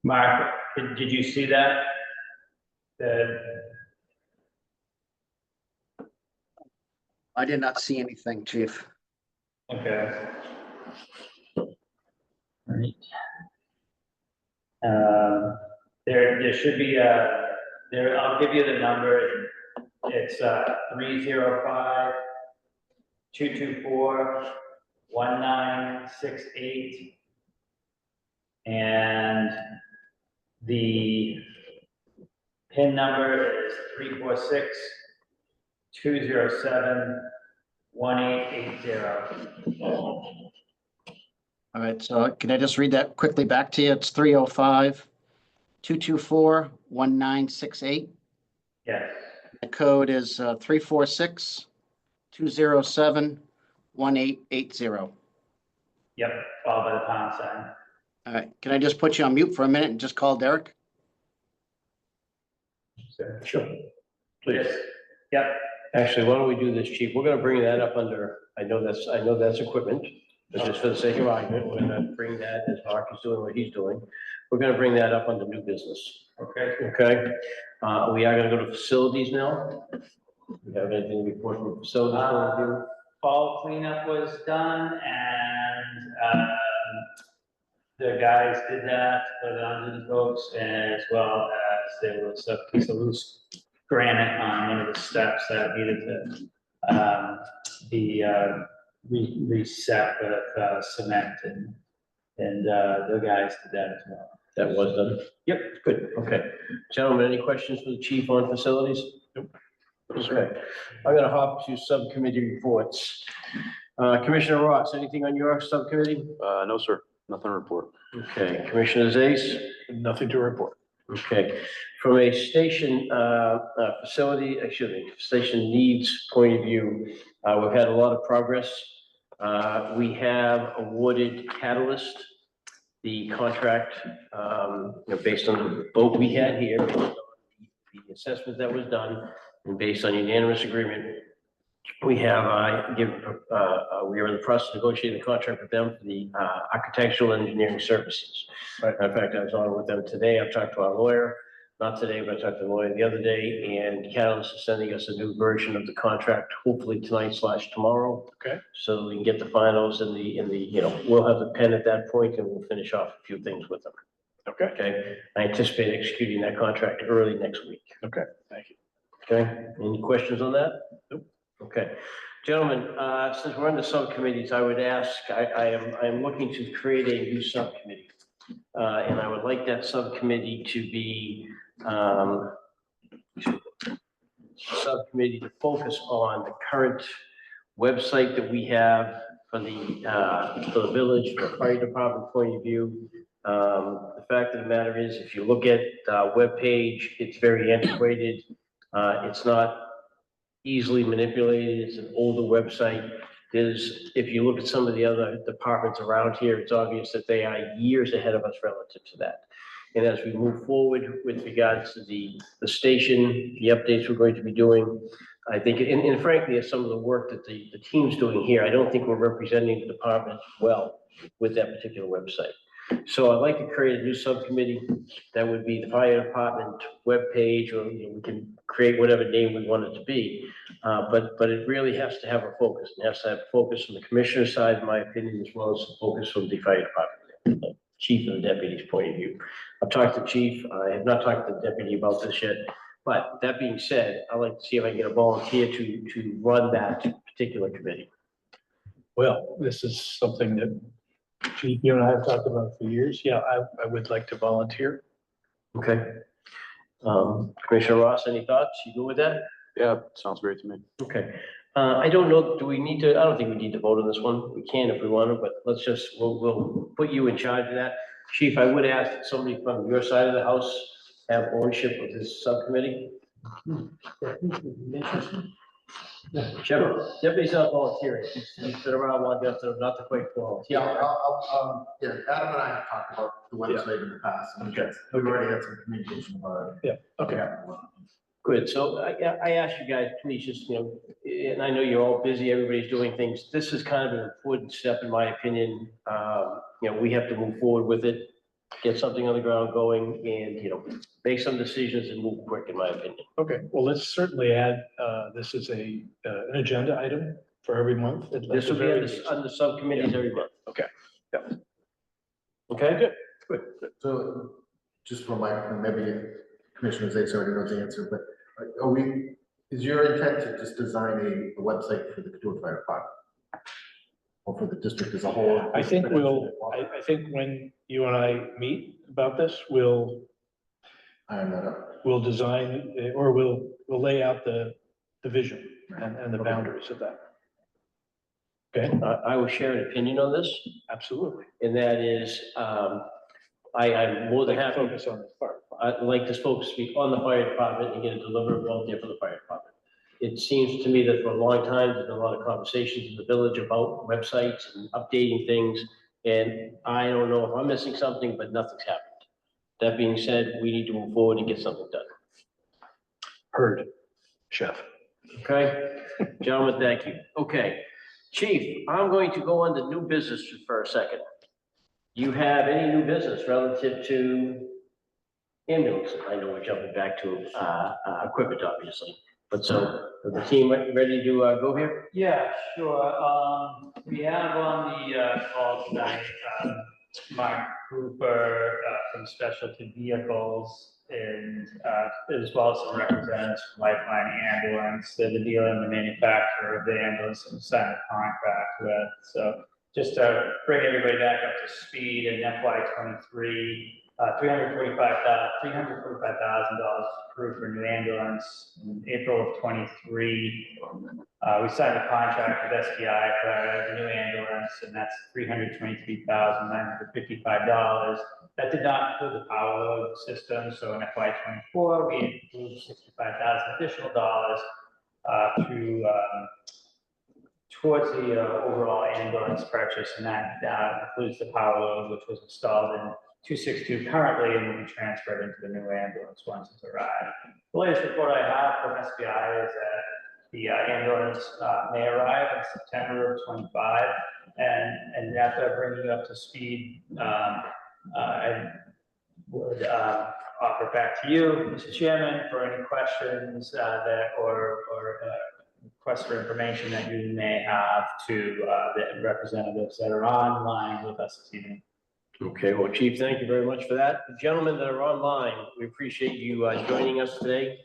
Mark, did you see that? I did not see anything, Chief. Okay. All right. There should be there, I'll give you the number. It's 305-224-1968. And the PIN number is 346-207-1880. All right, so can I just read that quickly back to you? It's 305-224-1968. Yes. The code is 346-207-1880. Yep, followed by the pound sign. All right, can I just put you on mute for a minute and just call Derek? Sure. Please. Yep. Actually, why don't we do this, Chief? We're gonna bring that up under, I know that's equipment, but just for the sake of argument, we're gonna bring that, as Mark is doing what he's doing, we're gonna bring that up under new business. Okay. Okay? We are gonna go to facilities now. We have anything to report from facilities point of view? Fall cleanup was done and the guys did that, put it on to the folks, as well as there was a piece of loose granite on one of the steps that needed to be reset with cement, and the guys did that as well. That was done? Yep, good, okay. Gentlemen, any questions for the chief on facilities? Nope. Okay, I'm gonna hop to subcommittee reports. Commissioner Ross, anything on your subcommittee? No, sir. Nothing to report. Okay, Commissioner Zace? Nothing to report. Okay, from a station station needs point of view, we've had a lot of progress. We have awarded Catalyst the contract, based on the vote we had here, based on the assessment that was done, and based on unanimous agreement. We have, we are in the process of negotiating the contract with them for the architectural engineering services. Right. In fact, I was on with them today. I've talked to our lawyer, not today, but I talked to the lawyer the other day, and Catalyst is sending us a new version of the contract, hopefully tonight/tomorrow. Okay. So we can get the finals and we'll have the pen at that point and we'll finish off a few things with them. Okay. Okay. I anticipate executing that contract early next week. Okay. Thank you. Okay. Any questions on that? Nope. Okay. Gentlemen, since we're under subcommittees, I would ask, I am looking to create a new subcommittee. And I would like that subcommittee to be, subcommittee to focus on the current website that we have for the village, from a fire department point of view. The fact of the matter is, if you look at the webpage, it's very antiquated. It's not easily manipulated. It's an older website. If you look at some of the other departments around here, it's obvious that they are years ahead of us relative to that. And as we move forward with regards to the station, the updates we're going to be doing, I think, and frankly, as some of the work that the team's doing here, I don't think we're representing the department well with that particular website. So I'd like to create a new subcommittee that would be the fire department webpage, or we can create whatever name we want it to be. But it really has to have a focus. It has to have focus from the commissioner's side, in my opinion, as well as focus from the fire department, chief and the deputy's point of view. I've talked to chief. I have not talked to the deputy about this yet. But that being said, I'd like to see if I can get a volunteer to run that particular committee. Well, this is something that Chief, you and I have talked about for years. Yeah, I would like to volunteer. Okay. Commissioner Ross, any thoughts? You go with that? Yeah, sounds great to me. Okay. I don't know, do we need to, I don't think we need to vote on this one. We can if we want to, but let's just, we'll put you in charge of that. Chief, I would ask that somebody from your side of the house have ownership of this subcommittee. Sure. Deputy's not volunteering. He's been around long enough to not to quite volunteer. Yeah, Adam and I have talked about the website in the past. And Okay. We've already had some communication about it. Yeah, okay. Good. So I ask you guys, please just, and I know you're all busy, everybody's doing things. This is kind of an important step, in my opinion. We have to move forward with it. get something on the ground going and, make some decisions and move quick, in my opinion. Okay, well, let's certainly add, this is an agenda item for every month. at This the will be very under, least. under subcommittees every month. Okay, Okay? good. So just for my, maybe Commissioner Zace already knows the answer, but is your intent to just design a website for the Katuah Fire Department? Or for the district as a whole? I think I think when you and I meet about this, we'll Iron that up. design, or we'll lay out the vision and the boundaries of that. Okay, I will share an opinion on this, absolutely. and that is, I'm more than happy. Focus on the part. I'd like this focus to be on the fire department and get a deliverable out there for the fire department. It seems to me that for a long time, there's been a lot of conversations in the village about websites and updating things. And I don't know if I'm missing something, but nothing's happened. That being said, we need to move forward and get something done. Heard, Chef. Okay, gentlemen, thank you. Okay, Chief, I'm going to go on to new business for a second. Do you have any new business relative to ambulance? I know we're jumping back to equipment, obviously. But so, is the team ready to go here? Yeah, sure. We have on the call tonight, Mark Cooper from Specialty Vehicles and as well as some representatives from Lifeline Ambulance. They're the dealer and the manufacturer of the ambulance and signed a contract with. So just to bring everybody back up to speed, in FY23, $345,000 approved for new ambulance. In April of 23, we signed a contract with SBI for the new ambulance, and that's $323,955. That did not include the power load system. So in FY24, we included $65,000 additional dollars towards the overall ambulance purchase, and that includes the power load, which was installed in 262 currently and will be transferred into the new ambulance once it's arrived. The latest report I have from SBI is that the ambulance may arrive in September of 25, and after bringing you up to speed, I would offer back to you, Mr. Chairman, for any questions or requests for information that you may have to the representatives that are online with us this evening. Okay, well, Chief, thank you very much for that. The gentlemen that are online, we appreciate you joining us today.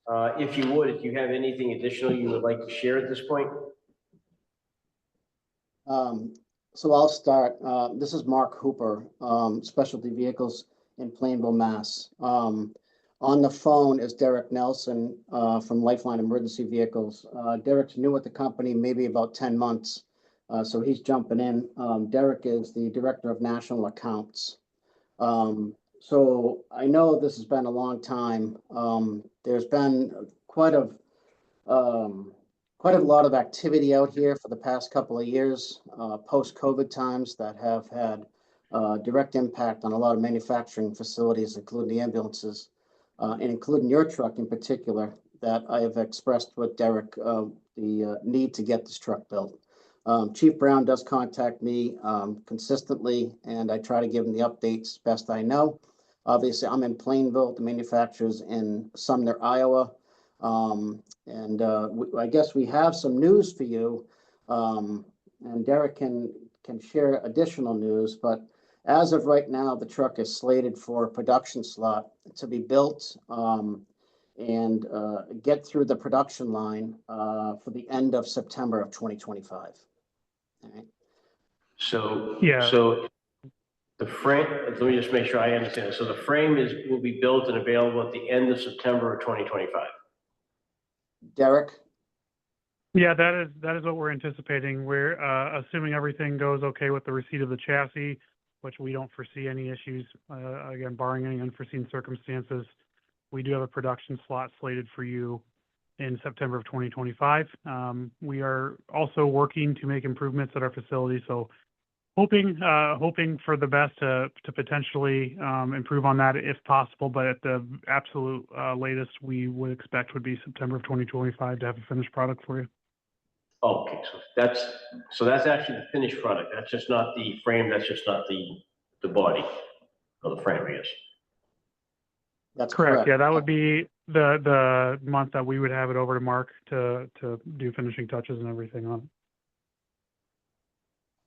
If you have anything additional you would like to share at this point? So I'll start. This is Mark Hooper, Specialty Vehicles in Plainville, Mass. On the phone is Derek Nelson from Lifeline Emergency Vehicles. Derek's new at the company, maybe about 10 months. So he's jumping in. Derek is the Director of National Accounts. So I know this has been a long time. There's been quite a lot of activity out here for the past couple of years, post-COVID times, that have had direct impact on a lot of manufacturing facilities, including the ambulances, and including your truck in particular, that I have expressed with Derek the need to get this truck built. Chief Brown does contact me consistently, and I try to give him the updates best I know. Obviously, I'm in Plainville, the manufacturer's in Sumner, Iowa. I guess we have some news for you, and Derek can share additional news, but as of right now, the truck is slated for a production slot to be built and get through the production line for the end of September of 2025. All right. So, Yeah. So the frame, let me just make sure I understand. So the frame will be built and available at the end of September of 2025. Derek? Yeah, that is what we're anticipating. We're assuming everything goes okay with the receipt of the chassis, which we don't foresee any issues, again, barring any unforeseen circumstances. We do have a production slot slated for you in September of 2025. We are also working to make improvements at our facility, so hoping for the best to potentially improve on that if possible, but at the absolute latest we would expect would be September of 2025 to have a finished product for you. Okay, so that's actually the finished product. That's just not the frame. That's just not the body. or the frame, I guess. That's Correct. correct. Yeah, that would be the month that we would have it over to Mark to do finishing touches and everything on it.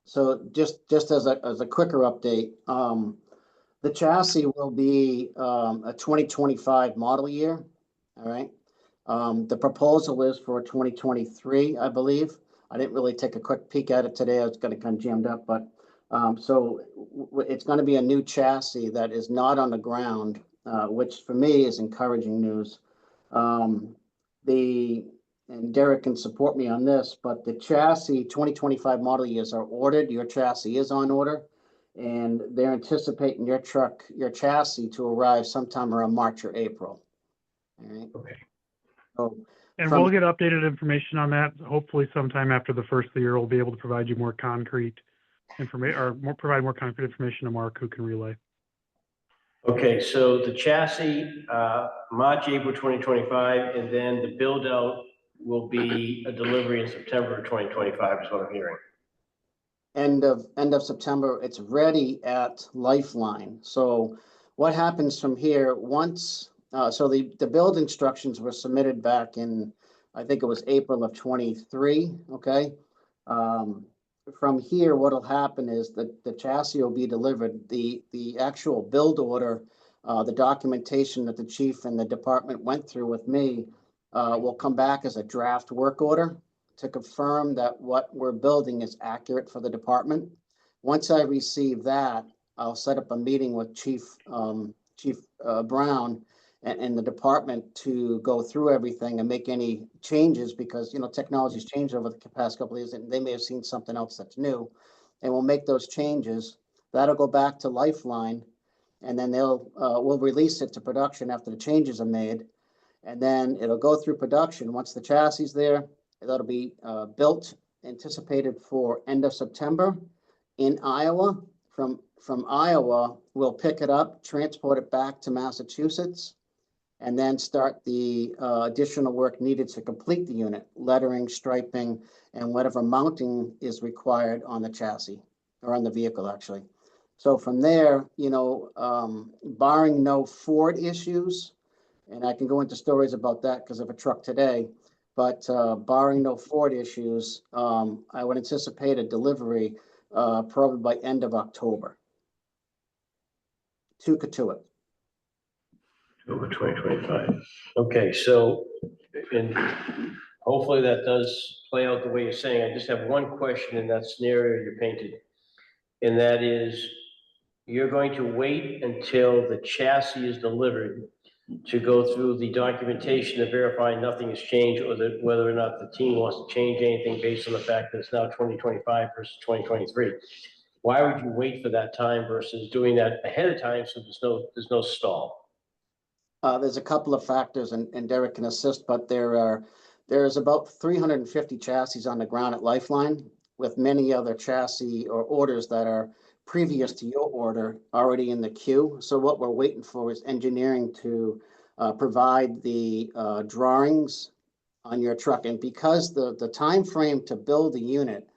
So just as a quicker update, the chassis will be a 2025 model year. All right. The proposal is for 2023, I believe. I didn't really take a quick peek at it today. I was kind of jammed up, but it's going to be a new chassis that is not on the ground, which for me is encouraging news. And Derek can support me on this, but the chassis 2025 model years are ordered. Your chassis is on order, and they're anticipating your chassis to arrive sometime around March or April. All right. Okay. So And from- we'll get updated information on that. Hopefully sometime after the first of the year, we'll be able to provide you more concrete information or provide more concrete information to Mark, who can relay. Okay, so the chassis, March, April 2025, and then the build out will be a delivery in September of 2025 is what I'm hearing. End of September, it's ready at Lifeline. So what happens from here once, so the build instructions were submitted back in, I think it was April of 23, okay? From here, what'll happen is that the chassis will be delivered. The actual build order, the documentation that the chief and the department went through with me will come back as a draft work order to confirm that what we're building is accurate for the department. Once I receive that, I'll set up a meeting with Chief Brown and the department to go through everything and make any changes because, you know, technology's changed over the past couple of years and they may have seen something else that's new. And we'll make those changes. That'll go back to Lifeline and then we'll release it to production after the changes are made. And then it'll go through production. Once the chassis is there, that'll be built, anticipated for end of September in Iowa. From Iowa, we'll pick it up, transport it back to Massachusetts, and then start the additional work needed to complete the unit, lettering, striping, and whatever mounting is required on the chassis or on the vehicle, actually. So from there, you know, barring no Ford issues, and I can go into stories about that because of a truck today, but barring no Ford issues, I would anticipate a delivery probably by end of October to Katuitt. Over 2025. Okay, so, and hopefully that does play out the way you're saying. I just have one question in that scenario you painted. And that is, you're going to wait until the chassis is delivered to go through the documentation to verify nothing has changed or that whether or not the team wants to change anything based on the fact that it's now 2025 versus 2023. Why would you wait for that time versus doing that ahead of time so there's no stall? There's a couple of factors, and Derek can assist, but there's about 350 chassis on the ground at Lifeline, with many other chassis or orders that are previous to your order already in the queue. So what we're waiting for is engineering to provide the drawings on your truck, and because the time frame to build the unit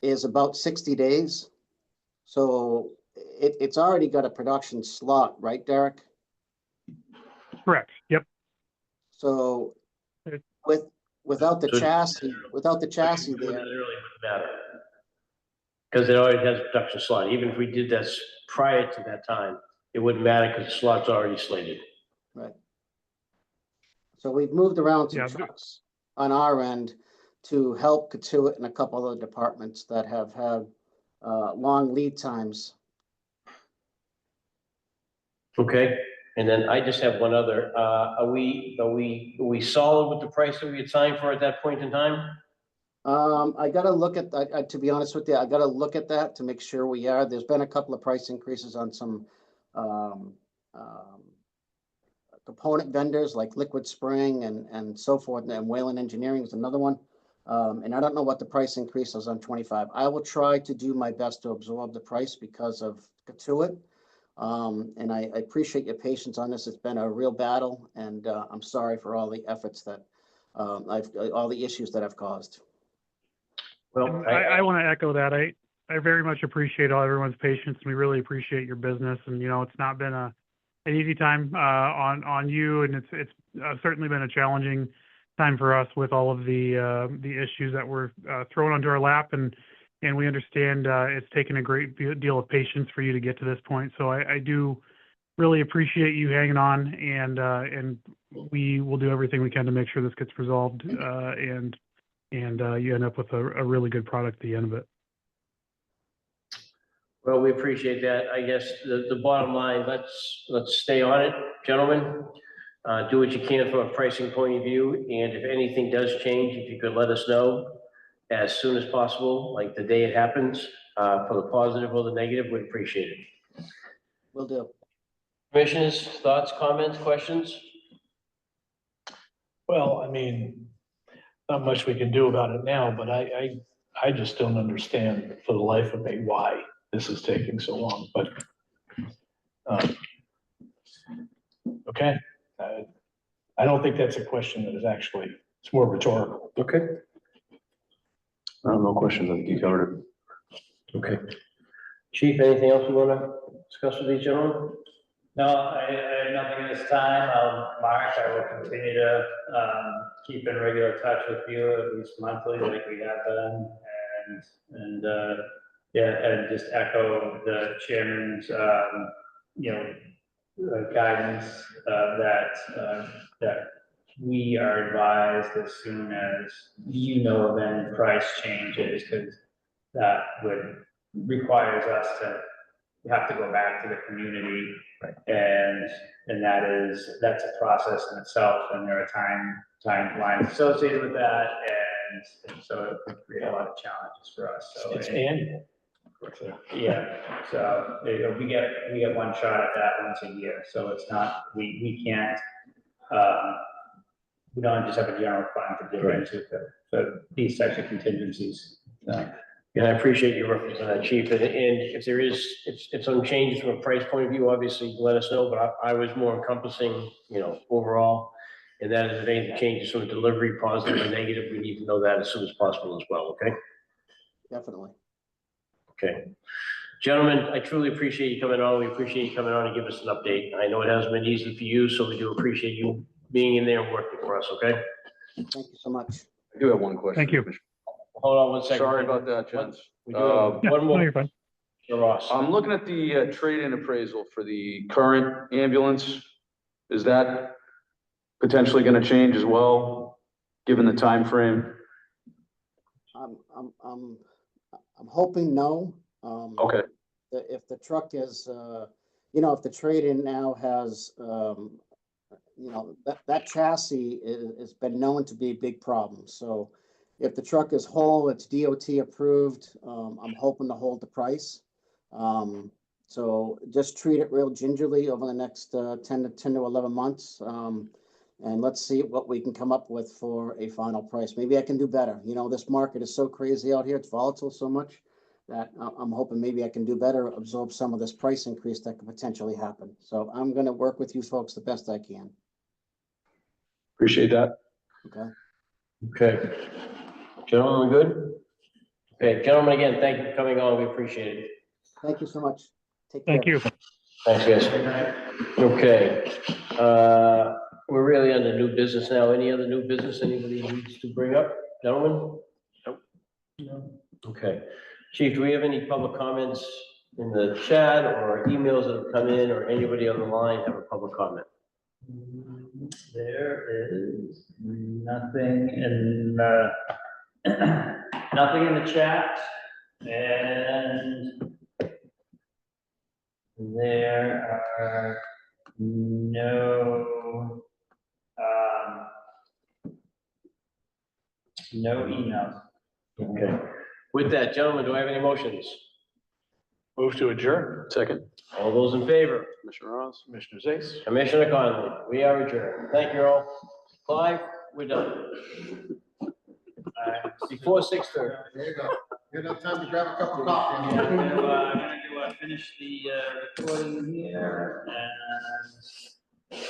is about 60 days, so it's already got a production slot, right, Derek? Correct. Yep. So It- without the So- chassis Doing there, that early wouldn't matter. Because it already has a production slot. Even if we did this prior to that time, it wouldn't matter because the slot's already slated. right? So we've moved around some Yeah. trucks on our end to help Katuitt and a couple of departments that have had long lead times. Okay, and then I just have one other. Are we solid with the price that we had signed for at that point in time? I gotta look at, to be honest with you, I gotta look at that to make sure we are. There's been a couple of price increases on some component vendors like Liquid Spring and so forth, and Whalen Engineering is another one. And I don't know what the price increase is on 25. I will try to do my best to absorb the price because of Katuitt. And I appreciate your patience on this. It's been a real battle, and I'm sorry for all the efforts that all the issues that I've caused. Well, And I want to echo that. I very much appreciate all everyone's patience. We really appreciate your business, and it's not been an easy time on you, and it's certainly been a challenging time for us with all of the issues that were thrown onto our lap, and we understand it's taken a great deal of patience for you to get to this point. So I do really appreciate you hanging on, and we will do everything we can to make sure this gets resolved, and you end up with a really good product at the end of it. Well, we appreciate that. I guess the bottom line, let's stay on it, gentlemen. Do what you can from a pricing point of view, and if anything does change, if you could let us know as soon as possible, like the day it happens, for the positive or the negative, we'd appreciate it. Will do. Commissioners, thoughts, comments, questions? Well, I mean, not much we can do about it now, but I just don't understand for the life of me why this is taking so long, but, okay. I don't think that's a question that is actually, it's more rhetorical. Okay. No questions. I think you covered it. Okay. Chief, anything else you want to discuss with these gentlemen? No, I have nothing at this time. Mark, I will continue to keep in regular touch with you at least monthly like we have been. And yeah, and just echo the chairman's, guidance that we are advised as soon as of any price changes, because that requires us to have to go back to the community. Right. And that's a process in itself, and there are timelines associated with that, and so it can create a lot of challenges for us, so. It's annual. Yeah, so we get one shot at that once a year, so it's not, we can't, we don't just have a general fund to dip into for these types of contingencies, so. And I appreciate your reference on that, Chief. And if there is, it's on changes from a price point of view, obviously let us know, but I was more encompassing, overall. And that is if anything changes from a delivery, positive or negative, we need to know that as soon as possible as well, okay? Definitely. Okay. Gentlemen, I truly appreciate you coming on. We appreciate you coming on and give us an update. I know it hasn't been easy for you, so we do appreciate you being in there and working for us, okay? Thank you so much. I do have one question. Thank you. Commissioner. Hold on one second. Sorry about that, gents. We do have Yeah, one no, more, you're fine. Ross. I'm looking at the trade-in appraisal for the current ambulance. Is that potentially going to change as well, given the time frame? I'm hoping no. Okay, If the truck is, if the trade-in now has, that chassis has been known to be a big problem. So if the truck is whole, it's DOT approved, I'm hoping to hold the price. So just treat it real gingerly over the next 10 to 11 months. And let's see what we can come up with for a final price. Maybe I can do better. This market is so crazy out here. It's volatile so much that I'm hoping maybe I can do better, absorb some of this price increase that could potentially happen. So I'm going to work with you folks the best I can. appreciate that. Okay. Okay. Gentlemen, we good? Okay, gentlemen, again, thank you for coming on. We appreciate it. Thank you so much. Take care. Thank you. Thanks, guys. Okay. We're really under new business now. Any other new business anybody needs to bring up, gentlemen? Nope. No. Okay. Chief, do we have any public comments in the chat or emails that have come in, or anybody on the line have a public comment? There is nothing in nothing in the chat, and there are no emails. Okay. With that, gentlemen, do I have any motions? Move to adjourn. Second, All those in favor? Commissioner Ross. Commissioner Zace. Commissioner Conley, we are adjourned. Thank you all. Clive, we're done. Before 6:30. There you go. You enough time to grab a cup of I'm coffee. gonna finish the recording here, and